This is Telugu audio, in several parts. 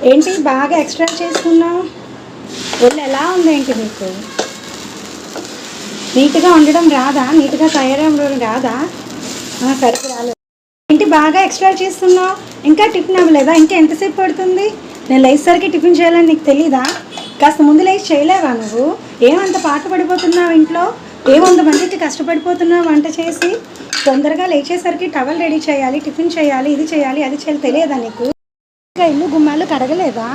ఏంటి బాగా ఎక్స్ట్రా చేసుకున్నావు? ఒళ్ళు ఎలా ఉందేంటి మీకు? నీట్గా ఉండడం రాదా? నీట్గా తయారవడం రాదా? సరిగ్గా రాలేదు. ఏంటి బాగా ఎక్స్ట్రా చేస్తున్నావు? ఇంకా టిఫిన్ అవ్వలేదా? ఇంకా ఎంతసేపు పడుతుంది? నేను లేచేసరికి టిఫిన్ చేయాలని నీకు తెలీదా? కాస్త ముందు లేచి చేయలేవా నువ్వు? ఏమంత పాట పడిపోతున్నావు ఇంట్లో? ఏమంత మందికి కష్టపడిపోతున్నావు వంట చేసి? తొందరగా లేచేసరికి టవల్ రెడీ చేయాలి, టిఫిన్ చేయాలి, ఇది చేయాలి, అది చేయాలి, తెలియదా నీకు? ఇంకా ఇల్లు గుమ్మాలు కడగలేదా?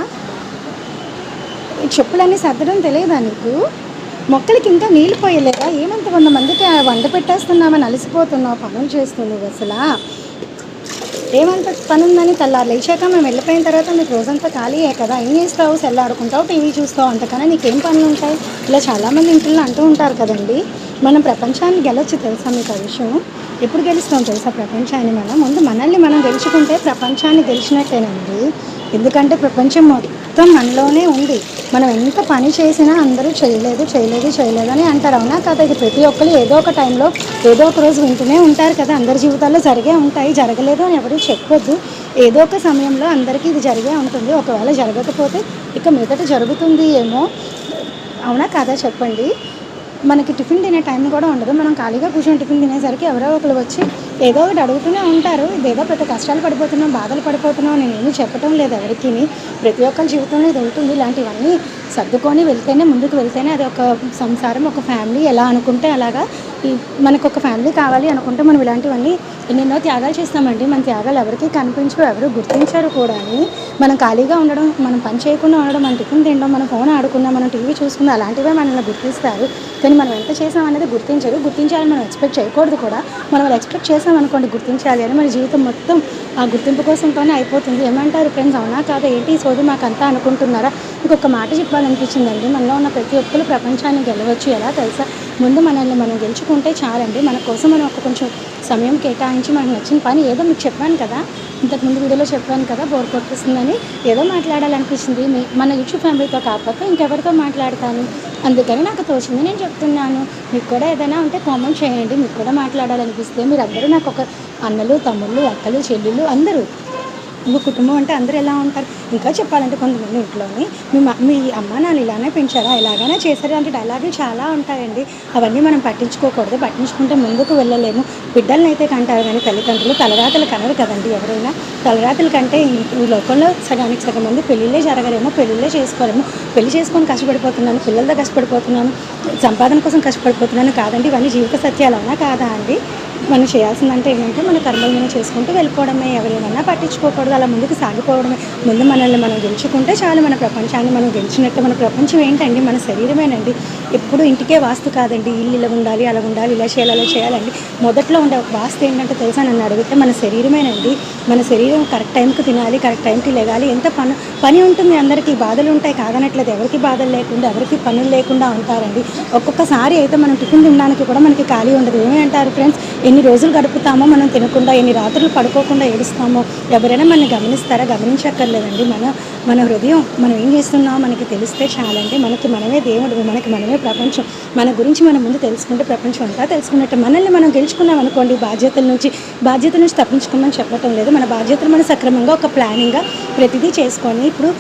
చెప్పులన్నీ సర్దడం తెలియదా నీకు? మొక్కలకి ఇంకా నీళ్ళు పోయలేదా? ఏమంత 100 మందికి వంట పెట్టేస్తున్నామని అలసిపోతున్నావు పనులు చేస్తున్నావు. అసలు ఏమంత పని ఉందని తెల్లారు లేచాక మేము వెళ్ళిపోయిన తర్వాత మీకు రోజంతా ఖాళీయే కదా, ఏం చేస్తావు? సెల్ ఆడుకుంటావు, టీవీ చూస్తావు, అంతకన్నా నీకేం పనులు ఉంటాయి? ఇలా చాలామంది ఇంట్లో అంటూ ఉంటారు కదండి. మనం ప్రపంచాన్ని గెలవచ్చు తెలుసా మీకు ఆ విషయం? ఎప్పుడు గెలుస్తాం తెలుసా ప్రపంచాన్ని? ముందు మనల్ని మనం గెలుచుకుంటే ప్రపంచాన్ని గెలిచినట్టేనండి. ఎందుకంటే ప్రపంచం మొత్తం మనలోనే ఉంది. మనం ఎంత పని చేసినా అందరూ చేయలేదు చేయలేదు చేయలేదు అని అంటారు. అవునా కదా? ఇది ప్రతి ఒక్కరు ఏదో ఒక టైంలో ఏదో ఒక రోజు వింటూనే ఉంటారు కదా. అందరి జీవితాల్లో జరిగే ఉంటాయి, జరగలేదు అని ఎవరు చెప్పొద్దు. ఏదో ఒక సమయంలో అందరికీ ఇది జరిగే ఉంటుంది. ఒకవేళ జరగకపోతే ఇక మీదట జరుగుతుంది ఏమో. అవునా కదా? చెప్పండి. మనకి టిఫిన్ తినే టైం కూడా ఉండదు. మనం ఖాళీగా కూర్చొని టిఫిన్ తినేసరికి ఎవరో ఒకరు వచ్చి ఏదో ఒకటి అడుగుతూనే ఉంటారు. ఇదేదో పెద్ద కష్టాలు పడిపోతున్నాం, బాధలు పడిపోతున్నాం నేనేమీ చెప్పడం లేదు ఎవరికి. ప్రతి ఒక్కరి జీవితంలో ఇది ఉంటుంది. ఇలాంటివన్నీ సర్దుకొని వెళ్తేనే, ముందుకు వెళ్తేనే అది ఒక సంసారం, ఒక ఫ్యామిలీ. ఎలా అనుకుంటే అలాగా మనకు ఒక ఫ్యామిలీ కావాలి అనుకుంటే మనం ఇలాంటివన్నీ ఎన్నెన్నో త్యాగాలు చేస్తామండి. మన త్యాగాలు ఎవరికి కనిపించవు, ఎవరు గుర్తించారు కూడా. మనం ఖాళీగా ఉండడం, మనం పని చేయకుండా ఉండడం, మన టిఫిన్ తినడం, మన ఫోన్ ఆడుకున్నా, మనం టీవీ చూసుకున్నా, అలాంటివే మనల్ని గుర్తిస్తారు. కానీ మనం ఎంత చేసాం అనేది గుర్తించరు. గుర్తించాలని మనం ఎక్స్పెక్ట్ చేయకూడదు కూడా. మనం అది ఎక్స్పెక్ట్ చేసాం అనుకోండి గుర్తించాలి అని, మన జీవితం మొత్తం ఆ గుర్తింపు కోసంతోనే అయిపోతుంది. ఏమంటారు ఫ్రెండ్స్? అవునా కాదా? ఏంటి సోది మాకు అంతా అనుకుంటున్నారా? ఇంకొక మాట చెప్పాలనిపించిందండి. మనలో ఉన్న ప్రతి ఒక్కరు ప్రపంచాన్ని గెలవచ్చు. ఎలా తెలుసా? ముందు మనల్ని మనం గెలుచుకుంటే చాలండి. మన కోసం మనం కొంచెం సమయం కేటాయించి మనకు నచ్చిన పని ఏదో మీకు చెప్పాను కదా, ఇంతకుముందు వీడియోలో చెప్పాను కదా, బోర్ కొట్టేస్తుందని ఏదో మాట్లాడాలనిపించింది. మన యూట్యూబ్ ఫ్యామిలీతో కాకపోతే ఇంకెవరితో మాట్లాడతాను, అందుకని నాకు తోచింది నేను చెప్తున్నాను. మీకు కూడా ఏదైనా ఉంటే కామెంట్ చేయండి. మీకు కూడా మాట్లాడాలనిపిస్తే. మీరందరూ నాకు ఒక అన్నలు, తమ్ముళ్ళు, అక్కలు, చెల్లెళ్ళు అందరూ. ఇంకో కుటుంబం అంటే అందరూ ఎలా ఉంటారు? ఇంకా చెప్పాలంటే కొంతమంది ఇంట్లోని మీ అమ్మ నాన్న ఇలానే పెంచారా, ఎలాగైనా చేశారా అంటే డైలాగులు చాలా ఉంటాయండి. అవన్నీ మనం పట్టించుకోకూడదు. పట్టించుకుంటే ముందుకు వెళ్ళలేము. బిడ్డలను అయితే కంటారు కానీ తల్లిదండ్రులు తలరాతలు కనరు కదండి ఎవరైనా. తలరాతల కంటే ఈ లోకంలో సగానికి సగం మంది పెళ్ళిళ్ళే జరగలేమో, పెళ్ళిళ్ళే చేసుకోలేము. పెళ్లి చేసుకొని కష్టపడిపోతున్నాను, పిల్లలతో కష్టపడిపోతున్నాను, సంపాదన కోసం కష్టపడిపోతున్నాను కాదండి. ఇవన్నీ జీవిత సత్యాలు అవునా కాదా అండి? మనం చేయాల్సిందంటే ఏంటంటే మన కర్మలు మనం చేసుకుంటూ వెళ్ళిపోవడమే. ఎవరేమన్నా పట్టించుకోకూడదు, అలా ముందుకు సాగిపోవడమే. ముందు మనల్ని మనం గెలుచుకుంటే చాలు. మన ప్రపంచాన్ని మనం గెలిచినట్టు. మన ప్రపంచం ఏంటండి? మన శరీరమేనండి. ఎప్పుడు ఇంటికే వాస్తు కాదండి. ఇల్లు ఇలా ఉండాలి, అలా ఉండాలి, ఇలా చేయాలి, అలా చేయాలండి. మొదట్లో ఉండే ఒక వాస్తు ఏంటంటే తెలుసా? నన్ను అడిగితే మన శరీరమేనండి. మన శరీరం కరెక్ట్ టైంకి తినాలి, కరెక్ట్ టైంకి లేగాలి. ఎంత పని ఉంటుంది అందరికీ, బాధలు ఉంటాయి కాదనట్లేదు. ఎవరికి బాధలు లేకుండా, ఎవరికి పనులు లేకుండా ఉంటారండి. ఒక్కొక్కసారి అయితే మనం టిఫిన్ తినడానికి కూడా మనకి ఖాళీ ఉండదు. ఏమి అంటారు ఫ్రెండ్స్? ఎన్ని రోజులు గడుపుతామో మనం తినకుండా, ఎన్ని రాత్రులు పడుకోకుండా ఏడుస్తామో ఎవరైనా మనల్ని గమనిస్తారా? గమనించక్కర్లేదండి. మన హృదయం మనం ఏం చేస్తున్నామో మనకి తెలిస్తే చాలండి. మనకి మనమే దేవుడు, మనకి మనమే ప్రపంచం. మన గురించి మనం ముందు తెలుసుకుంటే ప్రపంచం అంతా తెలుసుకున్నట్టు. మనల్ని మనం గెలుచుకున్నాం అనుకోండి, బాధ్యతల నుంచి తప్పించుకోమని చెప్పటం లేదు. మన బాధ్యతలు మనం సక్రమంగా ఒక ప్లానింగ్గా ప్రతిదీ చేసుకొని, ఇప్పుడు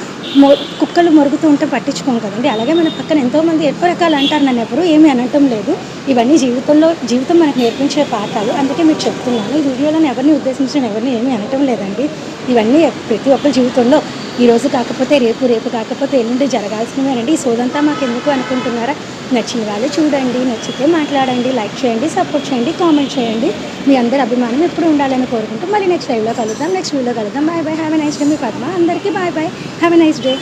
కుక్కలు మొరుగుతూ ఉంటే పట్టించుకోం కదండి. అలాగే మన పక్కన ఎంతోమంది ఎక్కువ రకాలు అంటారు, నన్ను ఎవరు ఏమీ అనటం లేదు. ఇవన్నీ జీవితం మనకు నేర్పించే పాఠాలు. అందుకే మీకు చెప్తున్నాను. ఈ వీడియోలో ఎవరిని ఉద్దేశించిన ఎవరిని ఏమీ అనటం లేదండి. ఇవన్నీ ప్రతి ఒక్కరి జీవితంలో ఈరోజు కాకపోతే రేపు, రేపు కాకపోతే ఎల్లుండి జరగాల్సినవేనండి. ఈ సోదంతా మాకు ఎందుకు అనుకుంటున్నారా? నచ్చిన వాళ్ళు చూడండి, నచ్చితే మాట్లాడండి, లైక్ చేయండి, సపోర్ట్ చేయండి, కామెంట్ చేయండి. మీ అందరి అభిమానం ఎప్పుడు ఉండాలని కోరుకుంటూ మళ్ళీ నెక్స్ట్ లైవ్లో కలుద్దాం, నెక్స్ట్ వీడియోలో కలుద్దాం. Bye bye, have a nice day. మీ పద్మ. అందరికీ bye bye, have a nice day.